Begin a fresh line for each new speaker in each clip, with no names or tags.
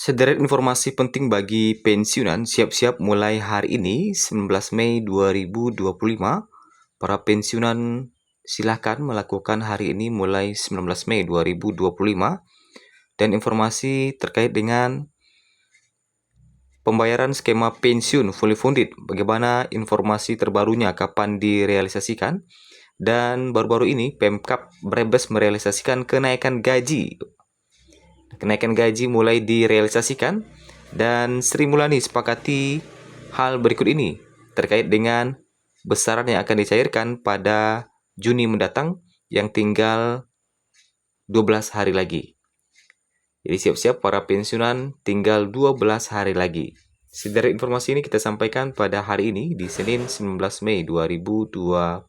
Sederet informasi penting bagi pensiunan siap-siap mulai hari ini, 19 Mei 2025. Para pensiunan silakan melakukan hari ini mulai 19 Mei 2025. Dan informasi terkait dengan pembayaran skema pensiun fully funded, bagaimana informasi terbarunya, kapan direalisasikan. Dan baru-baru ini Pemkab Brebes merealisasikan kenaikan gaji. Kenaikan gaji mulai direalisasikan dan Sri Mulyani sepakati hal berikut ini terkait dengan besaran yang akan dicairkan pada Juni mendatang yang tinggal 12 hari lagi. Jadi siap-siap para pensiunan, tinggal 12 hari lagi. Sederet informasi ini kita sampaikan pada hari ini di Senin 19 Mei 2025.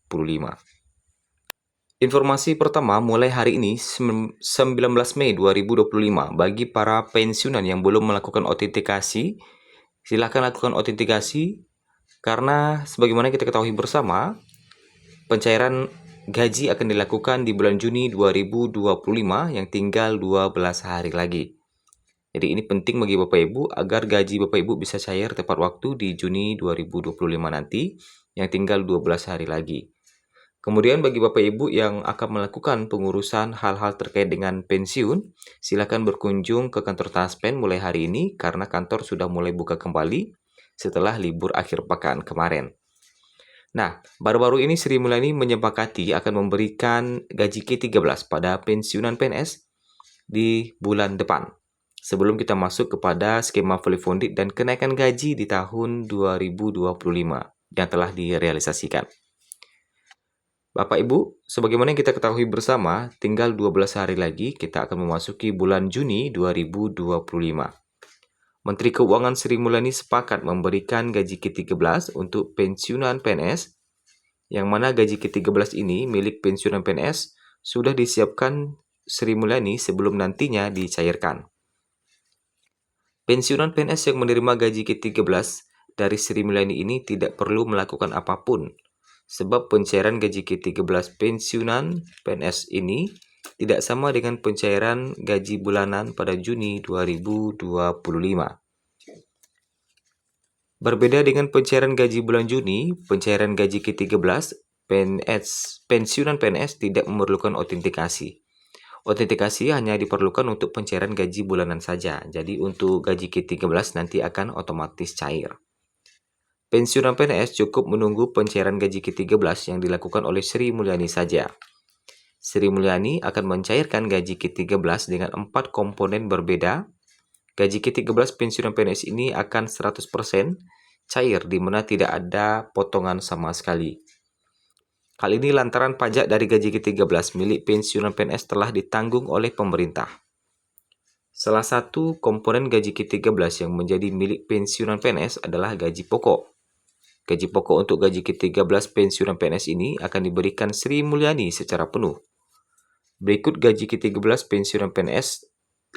Informasi pertama mulai hari ini 19 Mei 2025 bagi para pensiunan yang belum melakukan autentikasi, silakan lakukan autentikasi karena sebagaimana kita ketahui bersama, pencairan gaji akan dilakukan di bulan Juni 2025 yang tinggal 12 hari lagi. Jadi ini penting bagi Bapak Ibu agar gaji Bapak Ibu bisa cair tepat waktu di Juni 2025 nanti yang tinggal 12 hari lagi. Kemudian bagi Bapak Ibu yang akan melakukan pengurusan hal-hal terkait dengan pensiun, silakan berkunjung ke kantor Taspen mulai hari ini karena kantor sudah mulai buka kembali setelah libur akhir pekan kemarin. Nah, baru-baru ini Sri Mulyani menyepakati akan memberikan gaji ke-13 pada pensiunan PNS di bulan depan. Sebelum kita masuk kepada skema fully funded dan kenaikan gaji di tahun 2025 yang telah direalisasikan. Bapak Ibu, sebagaimana yang kita ketahui bersama, tinggal 12 hari lagi kita akan memasuki bulan Juni 2025. Menteri Keuangan Sri Mulyani sepakat memberikan gaji ke-13 untuk pensiunan PNS, yang mana gaji ke-13 ini milik pensiunan PNS sudah disiapkan Sri Mulyani sebelum nantinya dicairkan. Pensiunan PNS yang menerima gaji ke-13 dari Sri Mulyani ini tidak perlu melakukan apapun, sebab pencairan gaji ke-13 pensiunan PNS ini tidak sama dengan pencairan gaji bulanan pada Juni 2025. Berbeda dengan pencairan gaji bulan Juni, pencairan gaji ke-13 pensiunan PNS tidak memerlukan autentikasi. Autentikasi hanya diperlukan untuk pencairan gaji bulanan saja. Jadi untuk gaji ke-13 nanti akan otomatis cair. Pensiunan PNS cukup menunggu pencairan gaji ke-13 yang dilakukan oleh Sri Mulyani saja. Sri Mulyani akan mencairkan gaji ke-13 dengan 4 komponen berbeda. Gaji ke-13 pensiunan PNS ini akan 100% cair di mana tidak ada potongan sama sekali. Hal ini lantaran pajak dari gaji ke-13 milik pensiunan PNS telah ditanggung oleh pemerintah. Salah satu komponen gaji ke-13 yang menjadi milik pensiunan PNS adalah gaji pokok. Gaji pokok untuk gaji ke-13 pensiunan PNS ini akan diberikan Sri Mulyani secara penuh. Berikut gaji ke-13 pensiunan PNS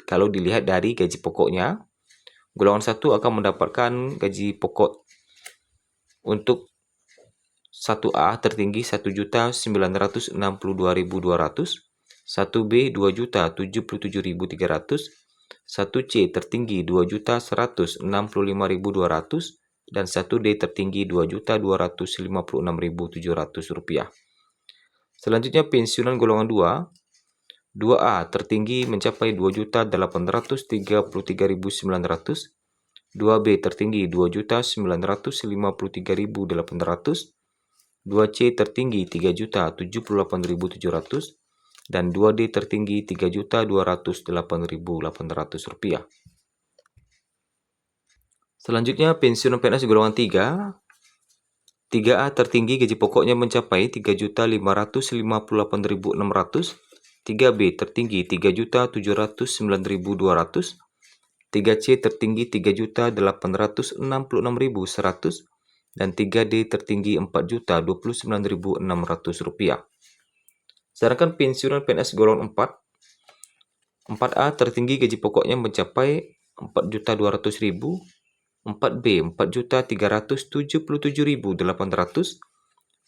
kalau dilihat dari gaji pokoknya. Golongan 1 akan mendapatkan gaji pokok untuk 1A tertinggi 1.962.200, 1B 2.077.300, 1C tertinggi 2.165.200, dan 1D tertinggi Rp2.256.700. Selanjutnya pensiunan golongan 2. 2A tertinggi mencapai 2.833.900, 2B tertinggi 2.953.800, 2C tertinggi 3.078.700, dan 2D tertinggi Rp3.208.800. Selanjutnya pensiunan PNS golongan 3. 3A tertinggi gaji pokoknya mencapai 3.558.600, 3B tertinggi 3.709.200, 3C tertinggi 3.866.100, dan 3D tertinggi Rp4.029.600. Sedangkan pensiunan PNS golongan 4. 4A tertinggi gaji pokoknya mencapai 4.200.000, 4B 4.377.800,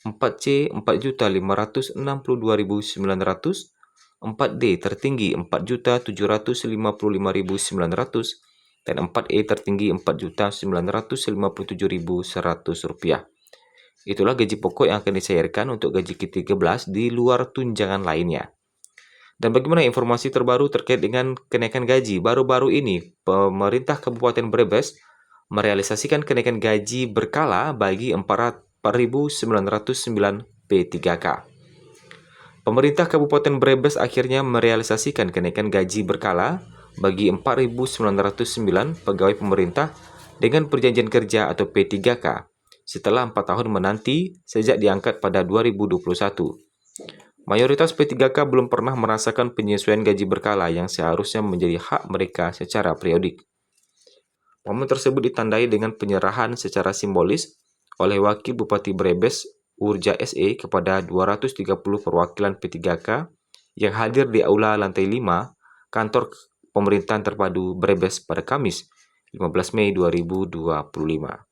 4C 4.562.900, 4D tertinggi 4.755.900, dan 4E tertinggi Rp4.957.100. Itulah gaji pokok yang akan dicairkan untuk gaji ke-13 di luar tunjangan lainnya. Dan bagaimana informasi terbaru terkait dengan kenaikan gaji? Baru-baru ini, pemerintah Kabupaten Brebes merealisasikan kenaikan gaji berkala bagi 4.909 P3K. Pemerintah Kabupaten Brebes akhirnya merealisasikan kenaikan gaji berkala bagi 4.909 pegawai pemerintah dengan perjanjian kerja atau P3K setelah 4 tahun menanti sejak diangkat pada 2021. Mayoritas P3K belum pernah merasakan penyesuaian gaji berkala yang seharusnya menjadi hak mereka secara periodik. Momen tersebut ditandai dengan penyerahan secara simbolis oleh Wakil Bupati Brebes Urja SE kepada 230 perwakilan P3K yang hadir di Aula Lantai 5 Kantor Pemerintahan Terpadu Brebes pada Kamis 15 Mei 2025.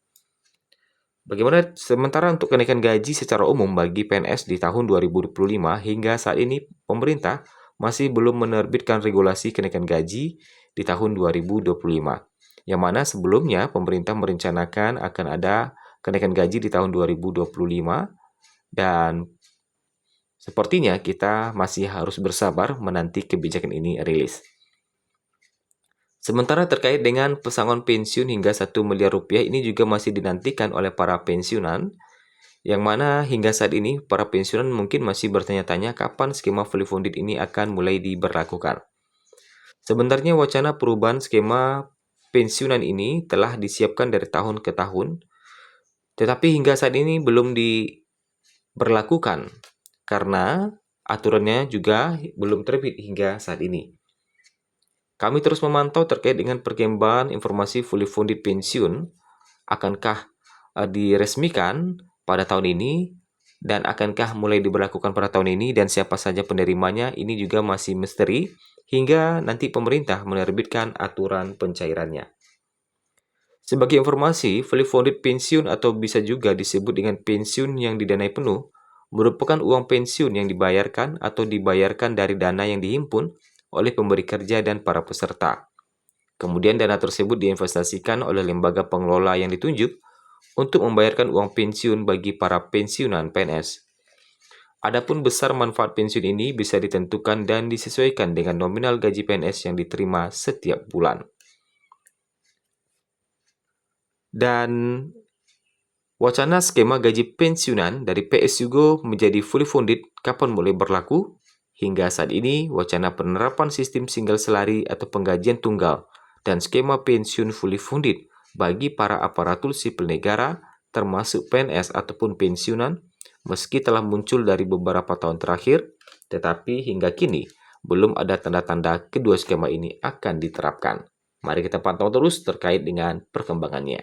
Bagaimana sementara untuk kenaikan gaji secara umum bagi PNS di tahun 2025 hingga saat ini pemerintah masih belum menerbitkan regulasi kenaikan gaji di tahun 2025. Yang mana sebelumnya pemerintah merencanakan akan ada kenaikan gaji di tahun 2025 dan sepertinya kita masih harus bersabar menanti kebijakan ini rilis. Sementara terkait dengan pesangon pensiun hingga 1 miliar rupiah ini juga masih dinantikan oleh para pensiunan, yang mana hingga saat ini para pensiunan mungkin masih bertanya-tanya kapan skema fully funded ini akan mulai diberlakukan. Sebenarnya wacana perubahan skema pensiunan ini telah disiapkan dari tahun ke tahun, tetapi hingga saat ini belum diberlakukan karena aturannya juga belum terbit hingga saat ini. Kami terus memantau terkait dengan perkembangan informasi fully funded pensiun, akankah diresmikan pada tahun ini dan akankah mulai diberlakukan pada tahun ini dan siapa saja penerimanya, ini juga masih misteri hingga nanti pemerintah menerbitkan aturan pencairannya. Sebagai informasi, fully funded pensiun atau bisa juga disebut dengan pensiun yang didanai penuh merupakan uang pensiun yang dibayarkan atau dibayarkan dari dana yang dihimpun oleh pemberi kerja dan para peserta. Kemudian dana tersebut diinvestasikan oleh lembaga pengelola yang ditunjuk untuk membayarkan uang pensiun bagi para pensiunan PNS. Adapun besar manfaat pensiun ini bisa ditentukan dan disesuaikan dengan nominal gaji PNS yang diterima setiap bulan. Dan wacana skema gaji pensiunan dari PS Yugo menjadi fully funded kapan mulai berlaku? Hingga saat ini, wacana penerapan sistem single salary atau penggajian tunggal dan skema pensiun fully funded bagi para aparatur sipil negara termasuk PNS ataupun pensiunan meski telah muncul dari beberapa tahun terakhir, tetapi hingga kini belum ada tanda-tanda kedua skema ini akan diterapkan. Mari kita pantau terus terkait dengan perkembangannya.